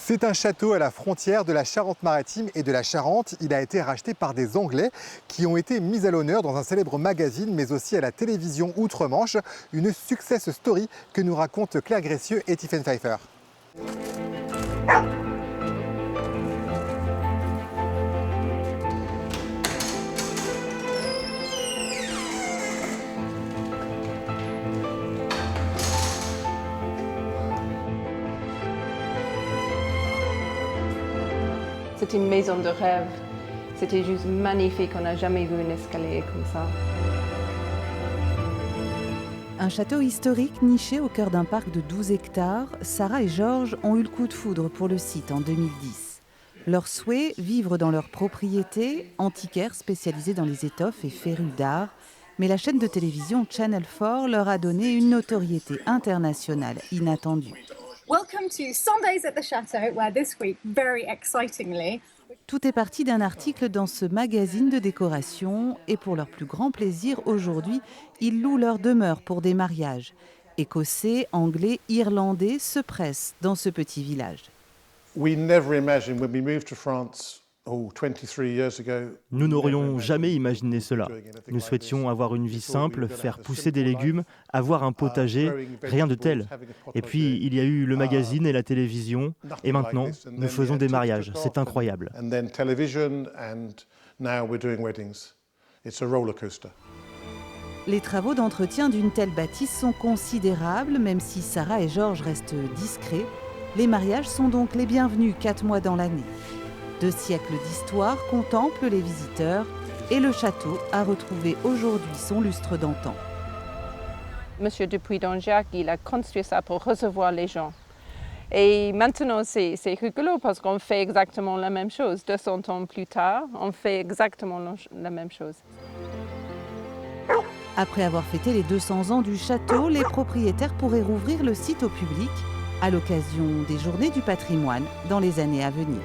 C'est un château à la frontière de la Charente-Maritime et de la Charente. Il a été racheté par des Anglais qui ont été mis à l'honneur dans un célèbre magazine, mais aussi à la télévision outre-Manche. Une success story que nous racontent Claire Gressieux et Tiffen Pfeiffer. C'était une maison de rêve. C'était juste magnifique. On n'a jamais vu un escalier comme ça. Un château historique niché au cœur d'un parc de 12 hectares, Sarah et Georges ont eu le coup de foudre pour le site en 2010. Leur souhait, vivre dans leur propriété, antiquaire spécialisée dans les étoffes et férus d'art. Mais la chaîne de télévision Channel 4 leur a donné une notoriété internationale inattendue. Welcome to Sundays at the Chateau, where this week, very excitingly, Tout est parti d'un article dans ce magazine de décoration et pour leur plus grand plaisir, aujourd'hui, ils louent leur demeure pour des mariages. Écossais, Anglais, Irlandais se pressent dans ce petit village. We never imagined when we moved to France 23 years ago. Nous n'aurions jamais imaginé cela. Nous souhaitions avoir une vie simple, faire pousser des légumes, avoir un potager, rien de tel. Et puis, il y a eu le magazine et la télévision, et maintenant, nous faisons des mariages. C'est incroyable. And then television, and now we're doing weddings. It's a roller coaster. Les travaux d'entretien d'une telle bâtisse sont considérables, même si Sarah et Georges restent discrets. Les mariages sont donc les bienvenus 4 mois dans l'année. 2 siècles d'histoire contemplent les visiteurs et le château a retrouvé aujourd'hui son lustre d'antan. Monsieur Dupuis d'Angiac, il a construit ça pour recevoir les gens. Et maintenant, c'est rigolo parce qu'on fait exactement la même chose. 200 ans plus tard, on fait exactement la même chose. Après avoir fêté les 200 ans du château, les propriétaires pourraient rouvrir le site au public à l'occasion des Journées du patrimoine dans les années à venir.